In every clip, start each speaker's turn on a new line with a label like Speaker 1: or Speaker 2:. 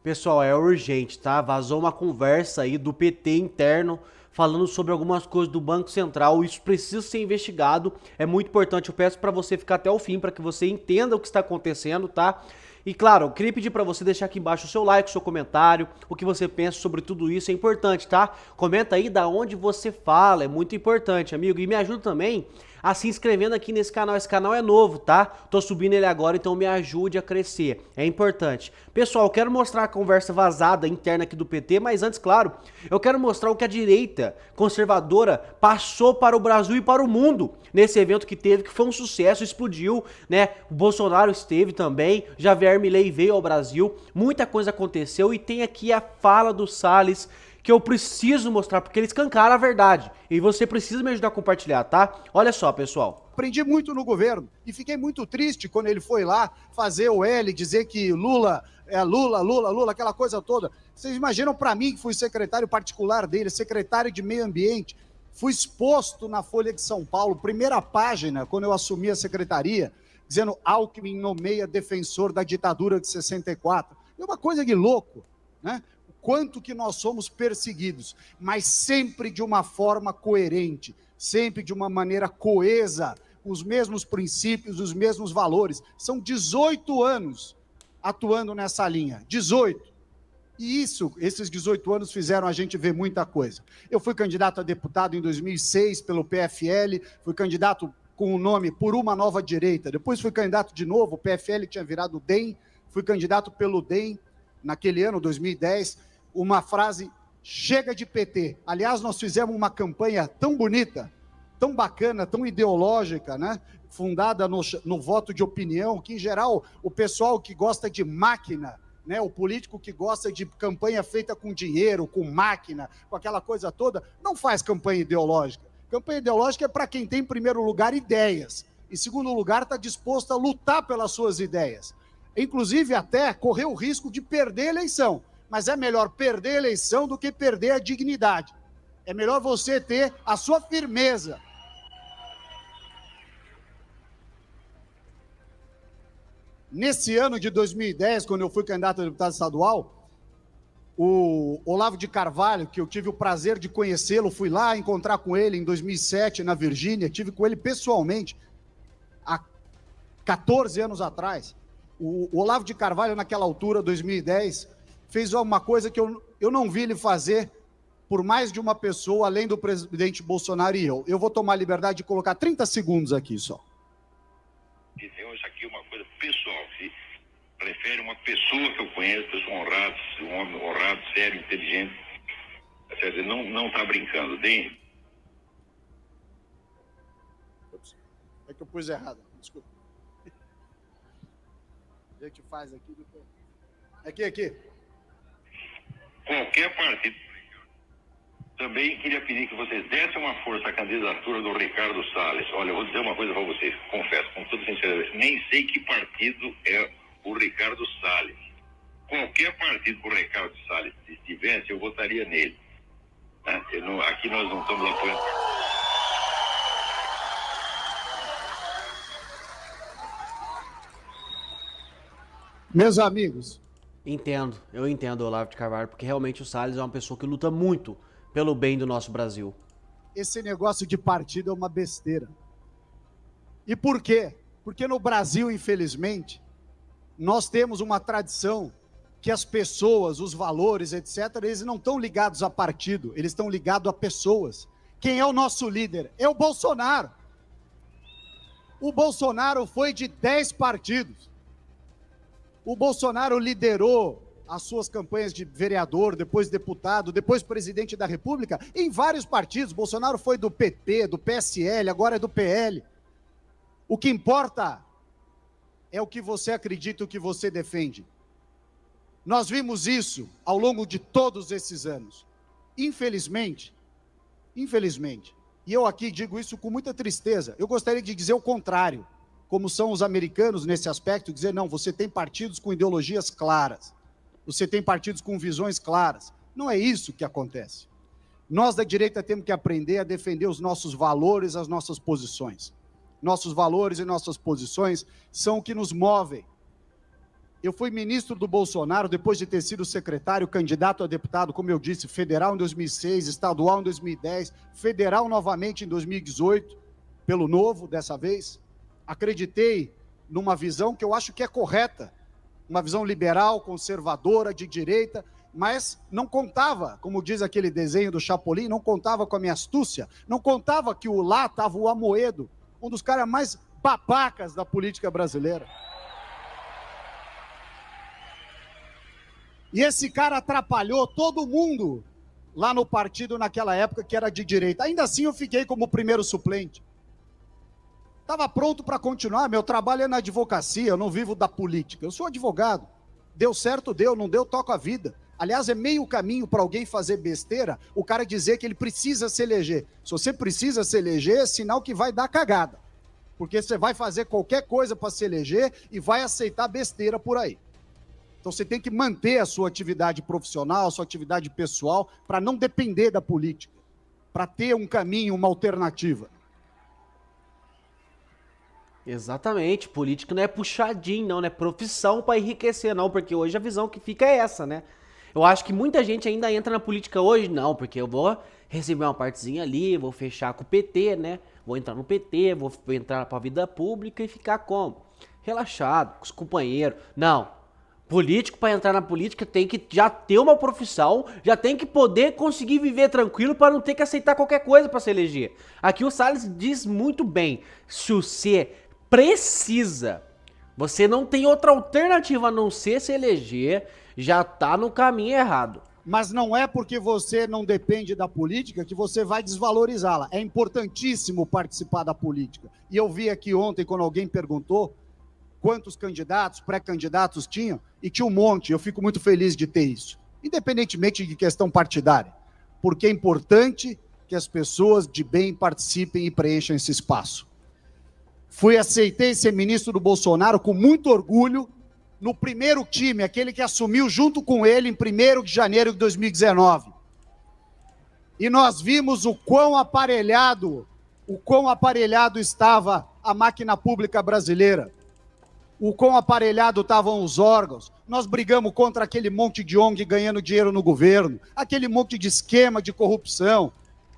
Speaker 1: Pessoal, é urgente, tá? Vazou uma conversa aí do PT interno falando sobre algumas coisas do Banco Central. Isso precisa ser investigado. É muito importante. Eu peço para você ficar até o fim para que você entenda o que está acontecendo, tá? E claro, eu queria pedir para você deixar aqui embaixo o seu like, o seu comentário, o que você pensa sobre tudo isso, é importante, tá? Comenta aí da onde você fala, é muito importante, amigo. E me ajuda também a se inscrevendo aqui nesse canal. Esse canal é novo, tá? Tô subindo ele agora, então me ajude a crescer. É importante. Pessoal, eu quero mostrar a conversa vazada interna aqui do PT, mas antes, claro, eu quero mostrar o que a direita conservadora passou para o Brasil e para o mundo nesse evento que teve, que foi um sucesso, explodiu, né? O Bolsonaro esteve também, Javier Milei veio ao Brasil, muita coisa aconteceu e tem aqui a fala do Salles que eu preciso mostrar, porque ele escancara a verdade. E você precisa me ajudar a compartilhar, tá? Olha só, pessoal.
Speaker 2: Aprendi muito no governo e fiquei muito triste quando ele foi lá fazer o L, dizer que Lula é Lula, Lula, Lula, aquela coisa toda. Vocês imaginam para mim, que fui secretário particular dele, secretário de meio ambiente, fui exposto na Folha de São Paulo, primeira página, quando eu assumi a secretaria, dizendo Alckmin nomeia defensor da ditadura de 64. É uma coisa de louco, né? Quanto que nós somos perseguidos, mas sempre de uma forma coerente, sempre de uma maneira coesa, com os mesmos princípios, os mesmos valores. São 18 anos atuando nessa linha, 18. E esses 18 anos fizeram a gente ver muita coisa. Eu fui candidato a deputado em 2006 pelo PFL, fui candidato com o nome Por uma Nova Direita, depois fui candidato de novo, o PFL tinha virado DEM, fui candidato pelo DEM, naquele ano, 2010, uma frase, chega de PT. Aliás, nós fizemos uma campanha tão bonita, tão bacana, tão ideológica, né? Fundada no voto de opinião, que, em geral, o pessoal que gosta de máquina, né? O político que gosta de campanha feita com dinheiro, com máquina, com aquela coisa toda, não faz campanha ideológica. Campanha ideológica é para quem tem, em primeiro lugar, ideias. Em segundo lugar, está disposto a lutar pelas suas ideias. Inclusive, até correr o risco de perder a eleição. Mas é melhor perder a eleição do que perder a dignidade. É melhor você ter a sua firmeza. Nesse ano de 2010, quando eu fui candidato a deputado estadual, o Olavo de Carvalho, que eu tive o prazer de conhecê-lo, fui lá encontrar com ele em 2007, na Virgínia, tive com ele pessoalmente, há 14 anos atrás. O Olavo de Carvalho, naquela altura, 2010, fez uma coisa que eu não vi ele fazer por mais de uma pessoa, além do presidente Bolsonaro e eu. Eu vou tomar a liberdade de colocar 30 segundos aqui só.
Speaker 3: Isso aqui é uma coisa pessoal. Se prefere uma pessoa que eu conheço, eu sou honrado, um homem honrado, sério, inteligente. Quer dizer, não está brincando.
Speaker 2: É que eu pus errado, desculpa. A gente faz aqui depois. Aqui.
Speaker 3: Qualquer partido. Também queria pedir que vocês dessem uma força à candidatura do Ricardo Salles. Olha, eu vou dizer uma coisa para vocês, confesso, com toda sinceridade, nem sei que partido é o Ricardo Salles. Qualquer partido que o Ricardo Salles estivesse, eu votaria nele. Né? Aqui nós não estamos apoiando.
Speaker 2: Meus amigos,
Speaker 1: Eu entendo o Olavo de Carvalho, porque realmente o Salles é uma pessoa que luta muito pelo bem do nosso Brasil.
Speaker 2: esse negócio de partido é uma besteira. E por quê? Porque no Brasil, infelizmente, nós temos uma tradição que as pessoas, os valores, etc., eles não estão ligados a partido, eles estão ligados a pessoas. Quem é o nosso líder? É o Bolsonaro. O Bolsonaro foi de 10 partidos. O Bolsonaro liderou as suas campanhas de vereador, depois deputado, depois presidente da República, em vários partidos. Bolsonaro foi do PP, do PSL, agora é do PL. O que importa é o que você acredita, o que você defende. Nós vimos isso ao longo de todos esses anos. Infelizmente, e eu aqui digo isso com muita tristeza, eu gostaria de dizer o contrário, como são os americanos nesse aspecto, dizer, não, você tem partidos com ideologias claras, você tem partidos com visões claras. Não é isso que acontece. Nós da direita temos que aprender a defender os nossos valores, as nossas posições. Nossos valores e nossas posições são o que nos movem. Eu fui ministro do Bolsonaro depois de ter sido secretário, candidato a deputado, como eu disse, federal em 2006, estadual em 2010, federal novamente em 2018, pelo Novo dessa vez. Acreditei numa visão que eu acho que é correta, uma visão liberal, conservadora, de direita, mas não contava, como diz aquele desenho do Chapolin, não contava com a minha astúcia, não contava que lá estava o Amoedo, um dos caras mais babacas da política brasileira. E esse cara atrapalhou todo mundo lá no partido naquela época que era de direita. Ainda assim eu fiquei como primeiro suplente. Estava pronto para continuar, meu trabalho é na advocacia, eu não vivo da política, eu sou advogado. Deu certo, deu, não deu, toco a vida. Aliás, é meio caminho para alguém fazer besteira, o cara dizer que ele precisa se eleger. Se você precisa se eleger, é sinal que vai dar cagada. Porque você vai fazer qualquer coisa para se eleger e vai aceitar besteira por aí. Então você tem que manter a sua atividade profissional, a sua atividade pessoal, para não depender da política, para ter um caminho, uma alternativa.
Speaker 1: Exatamente, política não é puxadinho, não é profissão para enriquecer, não, porque hoje a visão que fica é essa, né? Eu acho que muita gente ainda entra na política hoje, não, porque eu vou receber uma partezinha ali, vou fechar com o PT, né? Vou entrar no PT, vou entrar pra vida pública e ficar como? Relaxado, com os companheiros. Não, político para entrar na política tem que já ter uma profissão, já tem que poder conseguir viver tranquilo para não ter que aceitar qualquer coisa para se eleger. Aqui o Salles diz muito bem, se você precisa, você não tem outra alternativa a não ser se eleger, já tá no caminho errado.
Speaker 2: Mas não é porque você não depende da política que você vai desvalorizá-la. É importantíssimo participar da política. E eu vi aqui ontem, quando alguém perguntou quantos candidatos, pré-candidatos tinham, e tinha um monte. Eu fico muito feliz de ter isso, independentemente de questão partidária, porque é importante que as pessoas de bem participem e preencham esse espaço. Aceitei ser ministro do Bolsonaro com muito orgulho, no primeiro time, aquele que assumiu junto com ele em 1º de janeiro de 2019. E nós vimos o quão aparelhado estava a máquina pública brasileira, o quão aparelhado estavam os órgãos. Nós brigamos contra aquele monte de ONG ganhando dinheiro no governo, aquele monte de esquema de corrupção.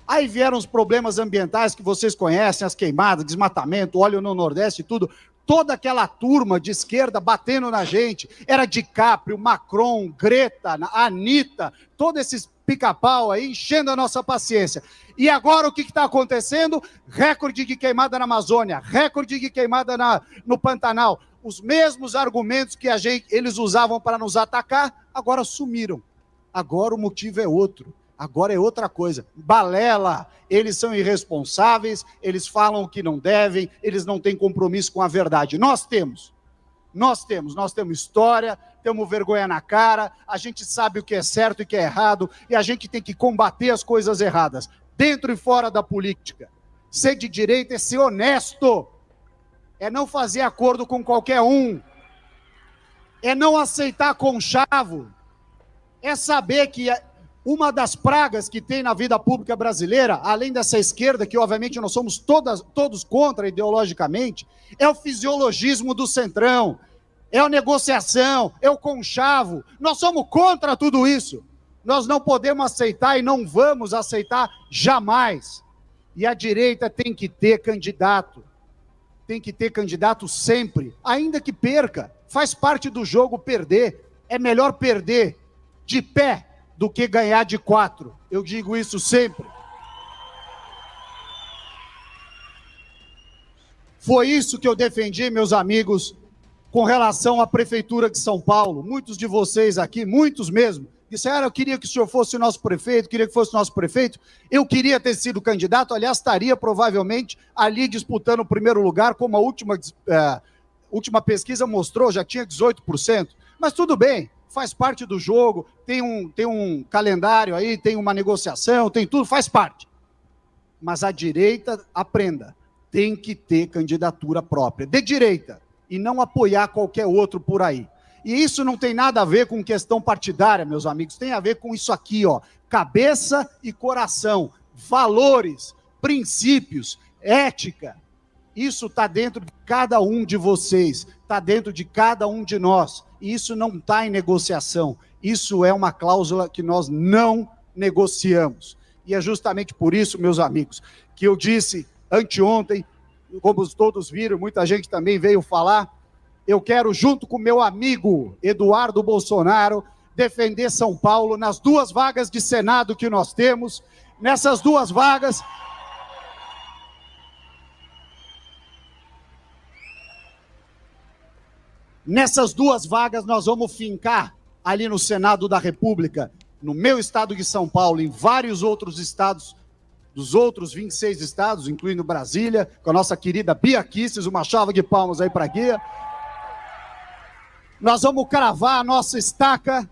Speaker 2: Aí vieram os problemas ambientais que vocês conhecem, as queimadas, desmatamento, óleo no Nordeste e tudo. Toda aquela turma de esquerda batendo na gente, era DiCaprio, Macron, Greta, Anitta, todos esses pica-pau aí enchendo a nossa paciência. E agora o que está acontecendo? Recorde de queimada na Amazônia, recorde de queimada no Pantanal. Os mesmos argumentos que eles usavam para nos atacar, agora sumiram. Agora o motivo é outro. Agora é outra coisa. Balela, eles são irresponsáveis, eles falam o que não devem, eles não têm compromisso com a verdade. Nós temos história, temos vergonha na cara, a gente sabe o que é certo e o que é errado, e a gente tem que combater as coisas erradas, dentro e fora da política. Ser de direita é ser honesto, é não fazer acordo com qualquer um, é não aceitar conchavo, é saber que uma das pragas que tem na vida pública brasileira, além dessa esquerda, que obviamente nós somos todos contra ideologicamente, é o fisiologismo do centrão, é a negociação, é o conchavo. Nós somos contra tudo isso. Nós não podemos aceitar e não vamos aceitar jamais. E a direita tem que ter candidato. Tem que ter candidato sempre, ainda que perca. Faz parte do jogo perder. É melhor perder de pé do que ganhar de 4. Eu digo isso sempre. Foi isso que eu defendi, meus amigos, com relação à Prefeitura de São Paulo. Muitos de vocês aqui, muitos mesmo, disseram: eu queria que o senhor fosse o nosso prefeito, queria que fosse o nosso prefeito. Eu queria ter sido candidato, aliás, estaria provavelmente ali disputando o primeiro lugar, como a última pesquisa mostrou, já tinha 18%. Mas tudo bem. Faz parte do jogo, tem um calendário aí, tem uma negociação, tem tudo, faz parte. Mas a direita, aprenda, tem que ter candidatura própria, de direita, e não apoiar qualquer outro por aí. E isso não tem nada a ver com questão partidária, meus amigos, tem a ver com isso aqui, ó, cabeça e coração, valores, princípios, ética. Isso está dentro de cada um de vocês, está dentro de cada um de nós. E isso não está em negociação. Isso é uma cláusula que nós não negociamos. E é justamente por isso, meus amigos, que eu disse anteontem, como todos viram, muita gente também veio falar, eu quero, junto com meu amigo Eduardo Bolsonaro, defender São Paulo nas 2 vagas de Senado que nós temos. Nessas 2 vagas... Nessas 2 vagas nós vamos fincar ali no Senado da República, no meu estado de São Paulo, em vários outros estados, dos outros 26 estados, incluindo Brasília, com a nossa querida Bia Kicis, uma salva de palmas aí para a Guia. Nós vamos cravar a nossa estaca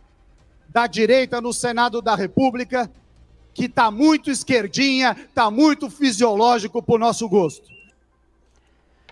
Speaker 2: da direita no Senado da República, que está muito esquerdinha, está muito fisiológico para o nosso gosto.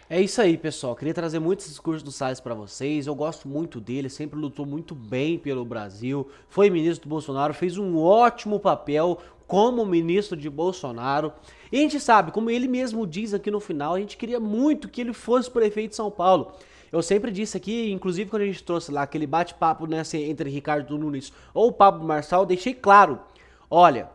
Speaker 1: É isso aí, pessoal. Queria trazer muitos discursos do Salles para vocês. Eu gosto muito dele, sempre lutou muito bem pelo Brasil. Foi ministro do Bolsonaro, fez um ótimo papel como ministro de Bolsonaro. E a gente sabe, como ele mesmo diz aqui no final, a gente queria muito que ele fosse prefeito de São Paulo. Eu sempre disse aqui, inclusive quando a gente trouxe lá aquele bate-papo entre Ricardo Nunes ou Pablo Marçal, eu deixei claro, olha,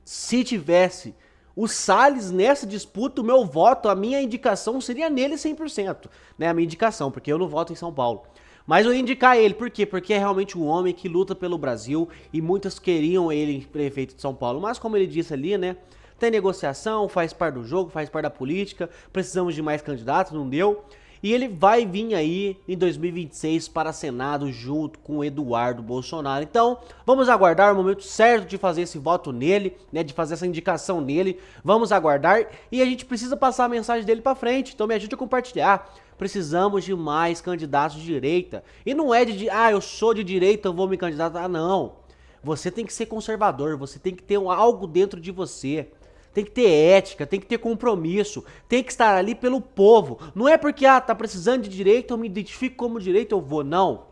Speaker 1: se tivesse o Salles nessa disputa, o meu voto, a minha indicação seria nele 100%, né, a minha indicação, porque eu não voto em São Paulo. Mas eu ia indicar ele, por quê? Porque é realmente um homem que luta pelo Brasil e muitos queriam ele prefeito de São Paulo, mas como ele disse ali, né, tem negociação, faz parte do jogo, faz parte da política, precisamos de mais candidatos, não deu. E ele vai vir aí em 2026 para Senado junto com o Eduardo Bolsonaro. Então, vamos aguardar o momento certo de fazer esse voto nele, né, de fazer essa indicação nele. Vamos aguardar e a gente precisa passar a mensagem dele para frente. Então me ajude a compartilhar. Precisamos de mais candidatos de direita. E não é eu sou de direita, eu vou me candidatar. Não. Você tem que ser conservador, você tem que ter algo dentro de você. Tem que ter ética, tem que ter compromisso, tem que estar ali pelo povo. Não é porque, tá precisando de direito, eu me identifico como direito, eu vou. Não.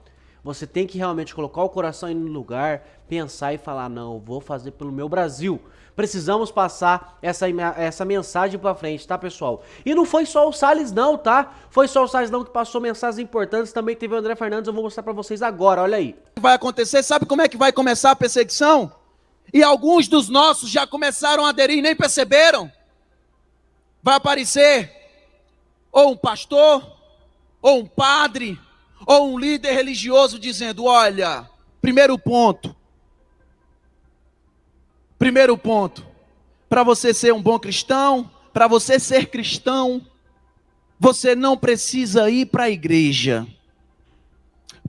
Speaker 1: Você tem que realmente colocar o coração no lugar, pensar e falar, não, eu vou fazer pelo meu Brasil. Precisamos passar essa mensagem pra frente, tá, pessoal? E não foi só o Salles não, tá? Foi só o Salles não que passou mensagens importantes, também teve o André Fernandes, eu vou mostrar pra vocês agora, olha aí.
Speaker 4: Vai acontecer, sabe como é que vai começar a perseguição? E alguns dos nossos já começaram a aderir e nem perceberam. Vai aparecer ou um pastor, ou um padre, ou um líder religioso dizendo, olha, primeiro ponto, para você ser um bom cristão, para você ser cristão, você não precisa ir para a igreja,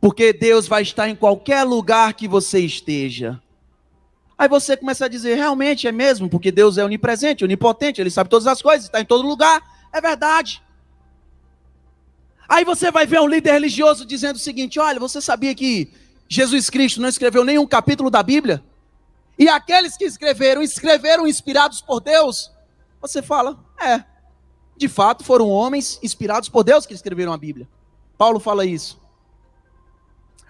Speaker 4: porque Deus vai estar em qualquer lugar que você esteja. Aí você começa a dizer, realmente é mesmo, porque Deus é onipresente, onipotente, Ele sabe todas as coisas, está em todo lugar, é verdade. Aí você vai ver um líder religioso dizendo o seguinte, olha, você sabia que Jesus Cristo não escreveu nenhum capítulo da Bíblia? E aqueles que escreveram inspirados por Deus? Você fala, de fato foram homens inspirados por Deus que escreveram a Bíblia. Paulo fala isso.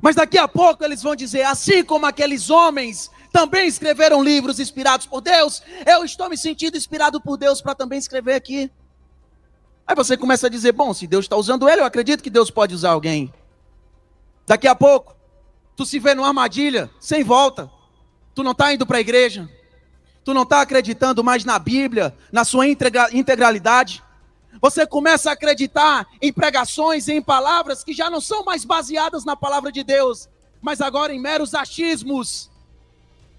Speaker 4: Mas daqui a pouco eles vão dizer, assim como aqueles homens também escreveram livros inspirados por Deus, eu estou me sentindo inspirado por Deus para também escrever aqui. Aí você começa a dizer, bom, se Deus está usando ele, eu acredito que Deus pode usar alguém. Daqui a pouco, tu se vê numa armadilha, sem volta. Tu não está indo para a igreja. Tu não está acreditando mais na Bíblia, na sua integralidade. Você começa a acreditar em pregações e em palavras que já não são mais baseadas na palavra de Deus, mas agora em meros achismos.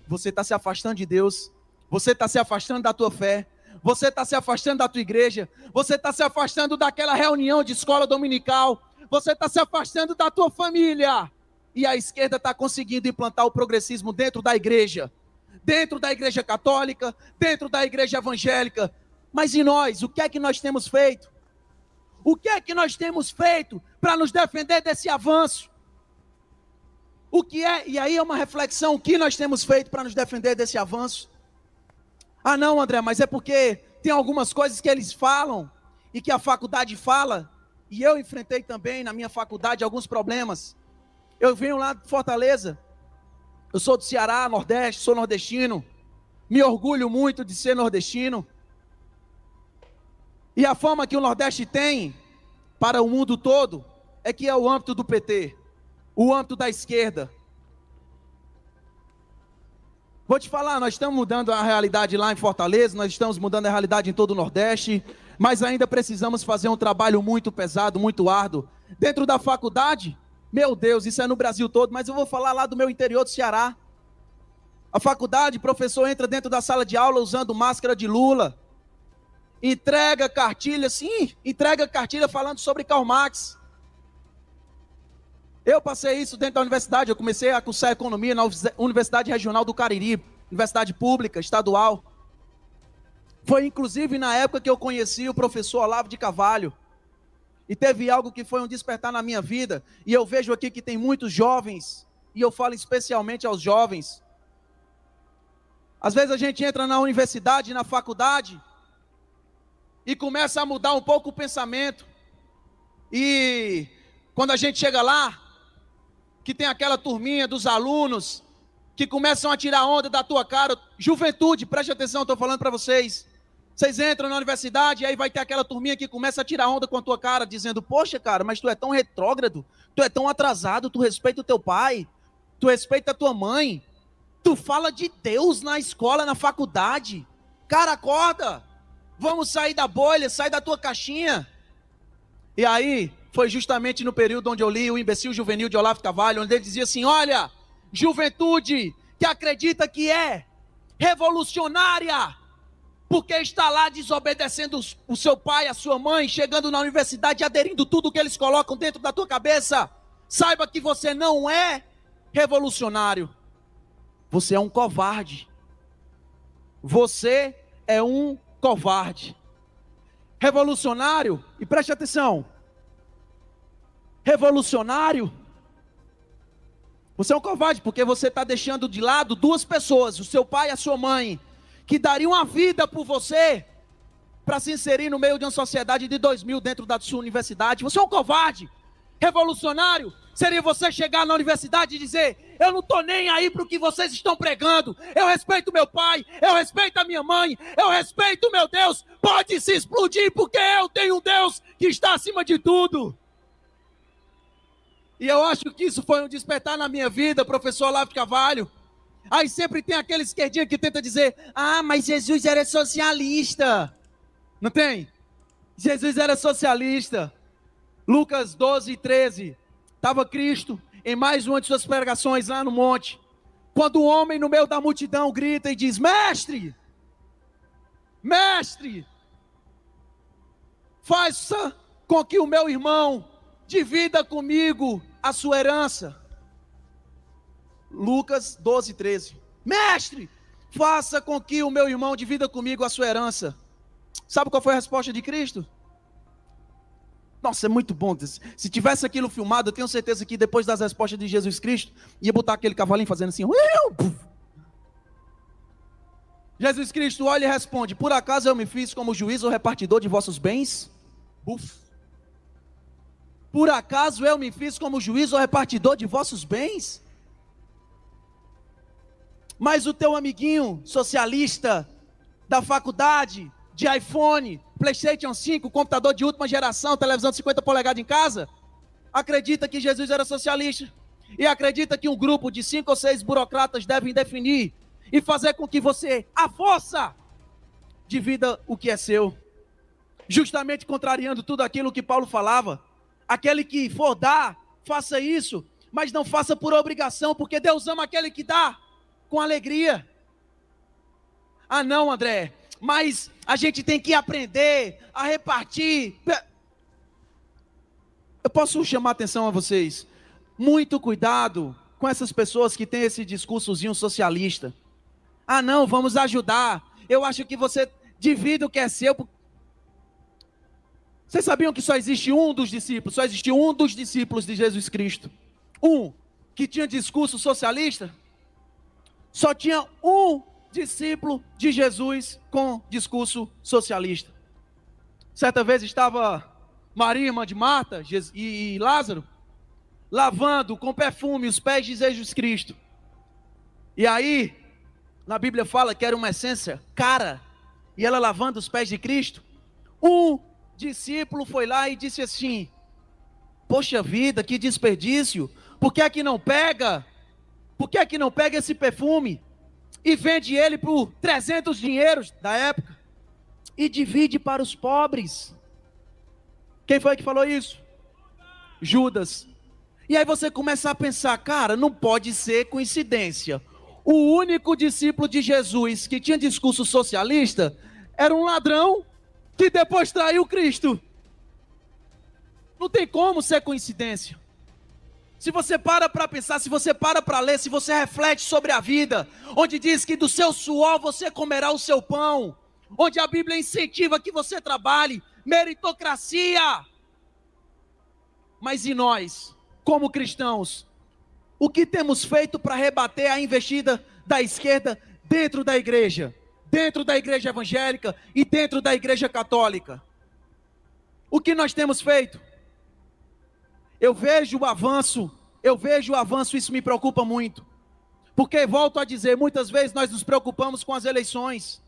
Speaker 4: Você está se afastando de Deus, você está se afastando da tua fé, você está se afastando da tua igreja, você está se afastando daquela reunião de escola dominical, você está se afastando da tua família. E a esquerda está conseguindo implantar o progressismo dentro da igreja católica, dentro da igreja evangélica. Mas e nós? O que é que nós temos feito? O que é que nós temos feito para nos defender desse avanço? O que é? E aí é uma reflexão, o que nós temos feito para nos defender desse avanço? Ah não, André, mas é porque tem algumas coisas que eles falam e que a faculdade fala, e eu enfrentei também na minha faculdade alguns problemas. Eu venho lá de Fortaleza, eu sou do Ceará, Nordeste, sou nordestino, me orgulho muito de ser nordestino. E a fama que o Nordeste tem para o mundo todo é que é o âmbito do PT, o âmbito da esquerda. Vou te falar, nós estamos mudando a realidade lá em Fortaleza, nós estamos mudando a realidade em todo o Nordeste, mas ainda precisamos fazer um trabalho muito pesado, muito árduo. Dentro da faculdade, meu Deus, isso é no Brasil todo, mas eu vou falar lá do meu interior do Ceará. A faculdade, o professor entra dentro da sala de aula usando máscara de Lula, entrega cartilha, sim, entrega cartilha falando sobre Karl Marx. Eu passei isso dentro da universidade, eu comecei a cursar economia na Universidade Regional do Cariri, universidade pública, estadual. Foi inclusive na época que eu conheci o professor Olavo de Carvalho. E teve algo que foi um despertar na minha vida, e eu vejo aqui que tem muitos jovens, e eu falo especialmente aos jovens. Às vezes a gente entra na universidade, na faculdade, e começa a mudar um pouco o pensamento. E quando a gente chega lá, que tem aquela turminha dos alunos que começam a tirar onda da tua cara. Juventude, preste atenção, estou falando para vocês. Vocês entram na universidade e aí vai ter aquela turminha que começa a tirar onda com a tua cara, dizendo: poxa, cara, mas tu é tão retrógrado, tu é tão atrasado, tu respeita o teu pai, tu respeita a tua mãe, tu fala de Deus na escola, na faculdade. Cara, acorda, vamos sair da bolha, sai da tua caixinha. E aí, foi justamente no período onde eu li o Imbecil Juvenil de Olavo de Carvalho, onde ele dizia assim: olha, juventude que acredita que é revolucionária, porque está lá desobedecendo o seu pai, a sua mãe, chegando na universidade, aderindo tudo que eles colocam dentro da tua cabeça, saiba que você não é revolucionário, você é um covarde. Você é um covarde. Revolucionário, e preste atenção, revolucionário, você é um covarde, porque você está deixando de lado duas pessoas, o seu pai e a sua mãe, que dariam a vida por você, para se inserir no meio de uma sociedade de 2000 dentro da sua universidade. Você é um covarde. Revolucionário seria você chegar na universidade e dizer: eu não estou nem aí para o que vocês estão pregando, eu respeito meu pai, eu respeito a minha mãe, eu respeito o meu Deus, pode se explodir, porque eu tenho um Deus que está acima de tudo. E eu acho que isso foi um despertar na minha vida, professor Olavo de Carvalho. Aí sempre tem aquele esquerdinha que tenta dizer: ah, mas Jesus era socialista. Não tem? Jesus era socialista. Lucas 12:13. Estava Cristo em mais uma de suas pregações lá no monte, quando um homem no meio da multidão grita e diz: mestre, mestre, faça com que o meu irmão divida comigo a sua herança. Lucas 12:13. Mestre, faça com que o meu irmão divida comigo a sua herança. Sabe qual foi a resposta de Cristo? Nossa, é muito bom. Se tivesse aquilo filmado, eu tenho certeza que depois das respostas de Jesus Cristo, ia botar aquele cavalinho fazendo assim. Jesus Cristo olha e responde: por acaso eu me fiz como juiz ou repartidor de vossos bens? Por acaso eu me fiz como juiz ou repartidor de vossos bens? Mas o teu amiguinho socialista da faculdade, de iPhone, PlayStation 5, computador de última geração, televisão de 50 polegadas em casa, acredita que Jesus era socialista e acredita que um grupo de 5 ou 6 burocratas devem definir e fazer com que você, à força, divida o que é seu, justamente contrariando tudo aquilo que Paulo falava. Aquele que for dar, faça isso, mas não faça por obrigação, porque Deus ama aquele que dá com alegria. Ah não, André, mas a gente tem que aprender a repartir. Eu posso chamar a atenção a vocês? Muito cuidado com essas pessoas que têm esse discursozinho socialista. Ah não, vamos ajudar. Eu acho que você divide o que é seu. Vocês sabiam que só existe um dos discípulos, só existe um dos discípulos de Jesus Cristo, um que tinha discurso socialista? Só tinha um discípulo de Jesus com discurso socialista. Certa vez estava Maria, irmã de Marta, e Lázaro, lavando com perfume os pés de Jesus Cristo. E aí, na Bíblia fala que era uma essência cara, e ela lavando os pés de Cristo. Um discípulo foi lá e disse assim: poxa vida, que desperdício, por que é que não pega? Por que é que não pega esse perfume e vende ele por 300 dinheiros da época e divide para os pobres? Quem foi que falou isso? Judas. E aí você começa a pensar, cara, não pode ser coincidência. O único discípulo de Jesus que tinha discurso socialista era um ladrão que depois traiu Cristo. Não tem como ser coincidência. Se você para pensar, se você para ler, se você reflete sobre a vida, onde diz que do seu suor você comerá o seu pão, onde a Bíblia incentiva que você trabalhe, meritocracia. Mas e nós, como cristãos, o que temos feito para rebater a investida da esquerda dentro da igreja evangélica e dentro da igreja católica? O que nós temos feito? Eu vejo o avanço, isso me preocupa muito. Porque, volto a dizer, muitas vezes nós nos preocupamos com as eleições.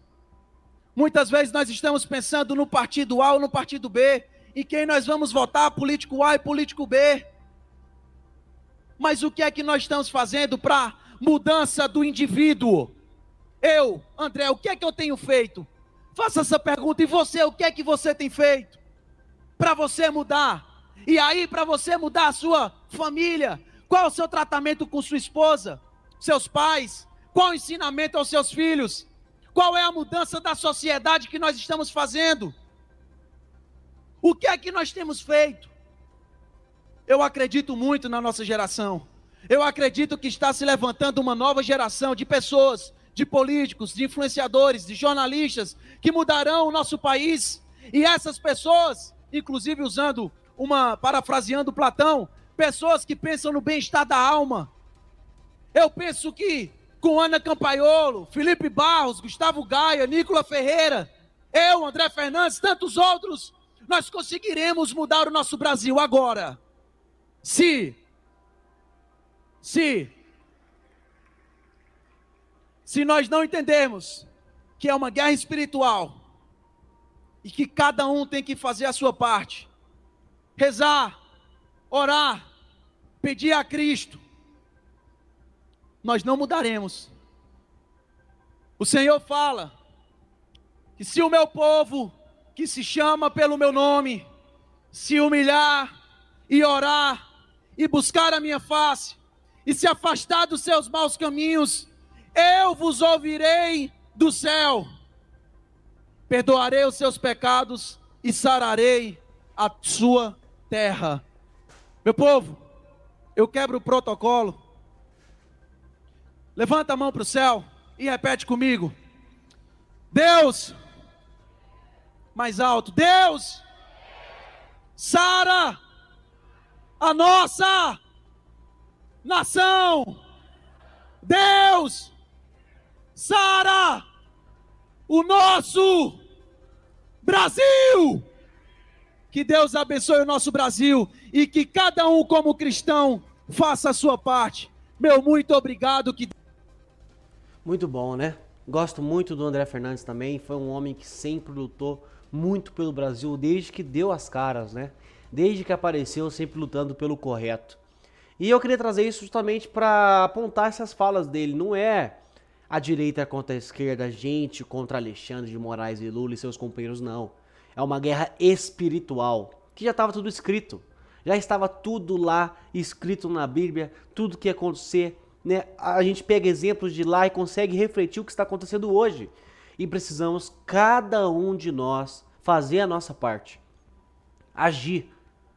Speaker 4: Muitas vezes nós estamos pensando no partido A ou no partido B, em quem nós vamos votar, político A e político B. Mas o que é que nós estamos fazendo para mudança do indivíduo? Eu, André, o que é que eu tenho feito? Faça essa pergunta. E você, o que é que você tem feito para você mudar? E aí, para você mudar a sua família, qual é o seu tratamento com sua esposa, seus pais? Qual o ensinamento aos seus filhos? Qual é a mudança da sociedade que nós estamos fazendo? O que é que nós temos feito? Eu acredito muito na nossa geração. Eu acredito que está se levantando uma nova geração de pessoas, de políticos, de influenciadores, de jornalistas, que mudarão o nosso país. E essas pessoas, inclusive parafraseando Platão, pessoas que pensam no bem-estar da alma. Eu penso que com Ana Campaiolo, Felipe Barros, Gustavo Gaia, Nicola Ferreira, eu, André Fernandes, tantos outros, nós conseguiremos mudar o nosso Brasil agora. Se nós não entendermos que é uma guerra espiritual e que cada um tem que fazer a sua parte, rezar, orar, pedir a Cristo, nós não mudaremos. O Senhor fala que se o meu povo, que se chama pelo meu nome, se humilhar e orar e buscar a minha face e se afastar dos seus maus caminhos, eu vos ouvirei do céu, perdoarei os seus pecados e sararei a sua terra. Meu povo, eu quebro o protocolo. Levanta a mão para o céu e repete comigo. Deus, mais alto, Deus, sara a nossa nação. Deus, sara o nosso Brasil. Que Deus abençoe o nosso Brasil e que cada um como cristão faça a sua parte. Meu muito obrigado.
Speaker 1: Muito bom, né? Gosto muito do André Fernandes também. Foi um homem que sempre lutou muito pelo Brasil, desde que deu as caras, né? Desde que apareceu, sempre lutando pelo correto. E eu queria trazer isso justamente para apontar essas falas dele. Não é a direita contra a esquerda, gente contra Alexandre de Moraes e Lula e seus companheiros, não. É uma guerra espiritual, que já estava tudo escrito. Já estava tudo lá escrito na Bíblia, tudo que ia acontecer, né? A gente pega exemplos de lá e consegue refletir o que está acontecendo hoje. E precisamos, cada um de nós, fazer a nossa parte. Agir.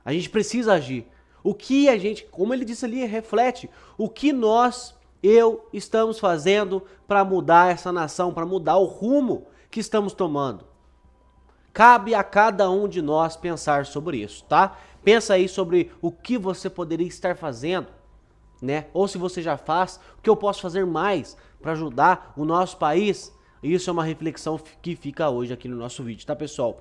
Speaker 1: A gente precisa agir. O que a gente, como ele disse ali, reflete. O que estamos fazendo para mudar essa nação, para mudar o rumo que estamos tomando. Cabe a cada um de nós pensar sobre isso, tá? Pensa aí sobre o que você poderia estar fazendo, né? Ou se você já faz, o que eu posso fazer mais para ajudar o nosso país? Isso é uma reflexão que fica hoje aqui no nosso vídeo, tá, pessoal?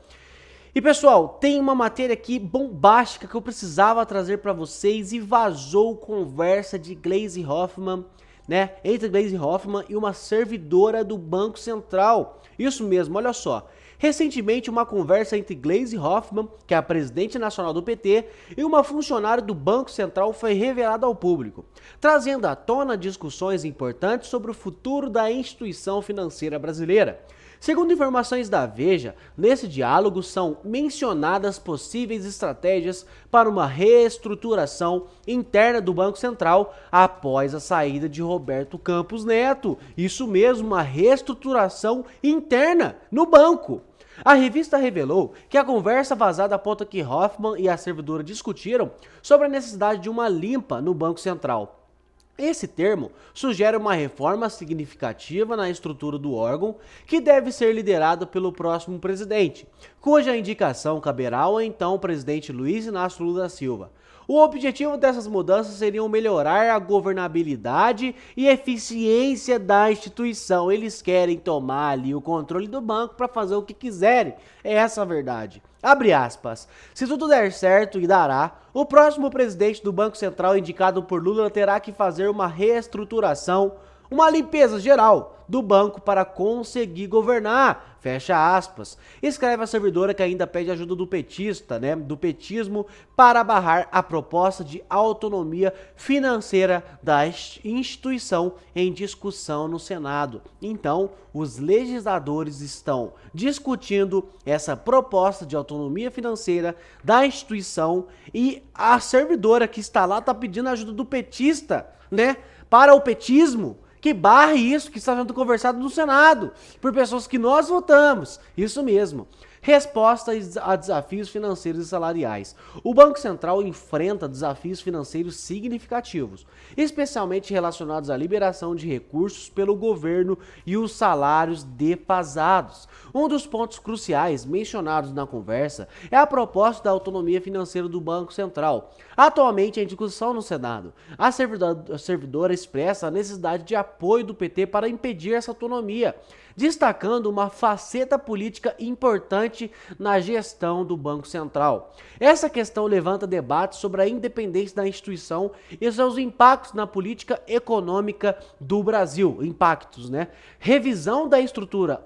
Speaker 1: E, pessoal, tem uma matéria aqui bombástica que eu precisava trazer para vocês e vazou conversa de Gleisi Hoffmann, né? Entre Gleisi Hoffmann e uma servidora do Banco Central. Isso mesmo, olha só. Recentemente, uma conversa entre Gleisi Hoffmann, que é a presidente nacional do PT, e uma funcionária do Banco Central foi revelada ao público, trazendo à tona discussões importantes sobre o futuro da instituição financeira brasileira. Segundo informações da Veja, nesse diálogo são mencionadas possíveis estratégias para uma reestruturação interna do Banco Central após a saída de Roberto Campos Neto. Isso mesmo, uma reestruturação interna no banco. A revista revelou que a conversa vazada aponta que Hoffmann e a servidora discutiram sobre a necessidade de uma limpa no Banco Central. Esse termo sugere uma reforma significativa na estrutura do órgão que deve ser liderada pelo próximo presidente, cuja indicação caberá ao então presidente Luiz Inácio Lula da Silva. O objetivo dessas mudanças seria melhorar a governabilidade e eficiência da instituição. Eles querem tomar ali o controle do banco para fazer o que quiserem. É essa a verdade. Abre aspas. Se tudo der certo e dará, o próximo presidente do Banco Central indicado por Lula terá que fazer uma reestruturação, uma limpeza geral do banco para conseguir governar, fecha aspas. Escreve a servidora que ainda pede ajuda do petista, do petismo, para barrar a proposta de autonomia financeira da instituição em discussão no Senado. Então, os legisladores estão discutindo essa proposta de autonomia financeira da instituição e a servidora que está lá está pedindo ajuda do petista, para o petismo, que barre isso que está sendo conversado no Senado, por pessoas que nós votamos. Isso mesmo. Resposta a desafios financeiros e salariais. O Banco Central enfrenta desafios financeiros significativos, especialmente relacionados à liberação de recursos pelo governo e os salários defasados. Um dos pontos cruciais mencionados na conversa é a proposta da autonomia financeira do Banco Central, atualmente em discussão no Senado. A servidora expressa a necessidade de apoio do PT para impedir essa autonomia, destacando uma faceta política importante na gestão do Banco Central. Essa questão levanta debates sobre a independência da instituição e seus impactos na política econômica do Brasil. Revisão da estrutura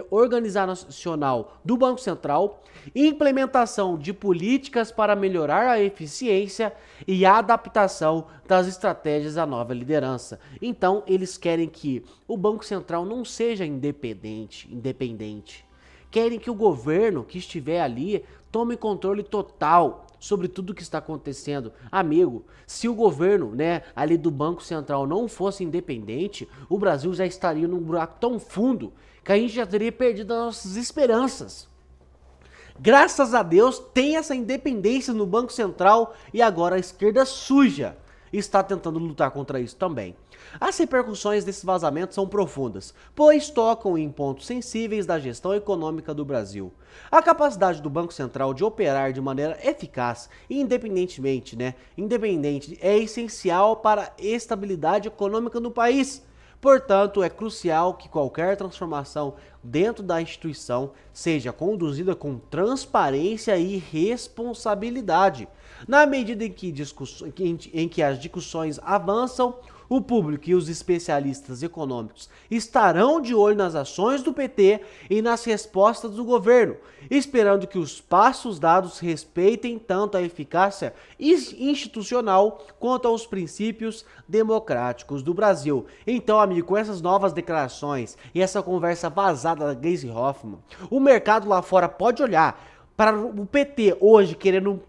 Speaker 1: organizacional do Banco Central, implementação de políticas para melhorar a eficiência e a adaptação das estratégias à nova liderança. Então, eles querem que o Banco Central não seja independente. Querem que o governo que estiver ali tome controle total sobre tudo que está acontecendo. Amigo, se o governo, ali do Banco Central não fosse independente, o Brasil já estaria num buraco tão fundo que a gente já teria perdido as nossas esperanças. Graças a Deus tem essa independência no Banco Central e agora a esquerda suja está tentando lutar contra isso também. As repercussões desses vazamentos são profundas, pois tocam em pontos sensíveis da gestão econômica do Brasil. A capacidade do Banco Central de operar de maneira eficaz e independente é essencial para a estabilidade econômica do país. Portanto, é crucial que qualquer transformação dentro da instituição seja conduzida com transparência e responsabilidade. Na medida em que as discussões avançam, o público e os especialistas econômicos estarão de olho nas ações do PT e nas respostas do governo, esperando que os passos dados respeitem tanto a eficácia institucional quanto aos princípios democráticos do Brasil. Então, amigo, com essas novas declarações e essa conversa vazada da Gleisi Hoffmann, o mercado lá fora pode olhar para o PT hoje querendo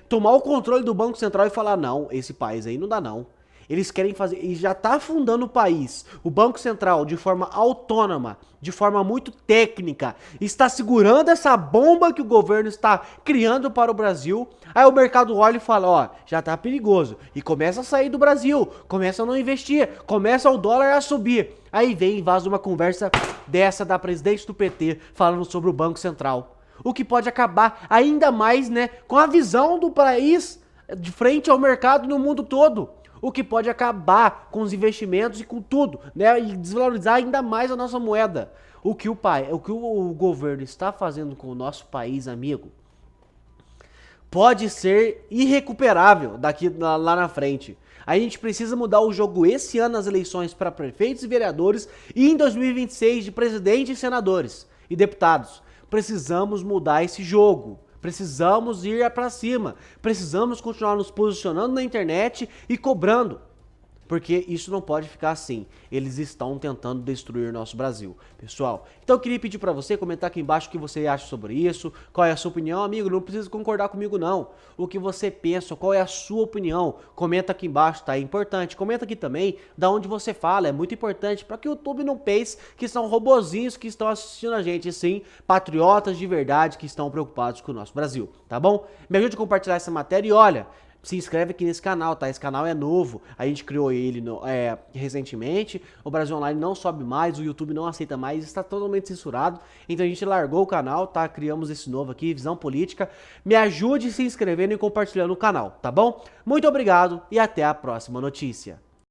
Speaker 1: tomar o controle do Banco Central e falar: não, esse país aí não dá não. Eles querem fazer, e já está afundando o país. O Banco Central, de forma autônoma, de forma muito técnica, está segurando essa bomba que o governo está criando para o Brasil. Aí o mercado olha e fala: já está perigoso. E começa a sair do Brasil, começa a não investir, começa o dólar a subir. Aí vem e vaza uma conversa dessa da presidente do PT falando sobre o Banco Central. O que pode acabar ainda mais, com a visão do país de frente ao mercado no mundo todo. O que pode acabar com os investimentos e com tudo, e desvalorizar ainda mais a nossa moeda. O que o governo está fazendo com o nosso país, amigo, pode ser irrecuperável lá na frente. A gente precisa mudar o jogo esse ano nas eleições para prefeitos e vereadores e em 2026 de presidente e senadores e deputados. Precisamos mudar esse jogo. Precisamos ir para cima. Precisamos continuar nos posicionando na internet e cobrando. Porque isso não pode ficar assim. Eles estão tentando destruir nosso Brasil, pessoal. Então eu queria pedir para você comentar aqui embaixo o que você acha sobre isso, qual é a sua opinião, amigo. Não precisa concordar comigo não. O que você pensa, qual é a sua opinião? Comenta aqui embaixo, tá? É importante. Comenta aqui também da onde você fala, é muito importante para que o YouTube não pense que são robozinhos que estão assistindo a gente, sim, patriotas de verdade que estão preocupados com o nosso Brasil, tá bom? Me ajude a compartilhar essa matéria e olha, se inscreve aqui nesse canal, tá? Esse canal é novo, a gente criou ele recentemente, o Brasil Online não sobe mais, o YouTube não aceita mais, está totalmente censurado, então a gente largou o canal, tá? Criamos esse novo aqui, Visão Política. Me ajude se inscrevendo e compartilhando o canal, tá bom? Muito obrigado e até a próxima notícia.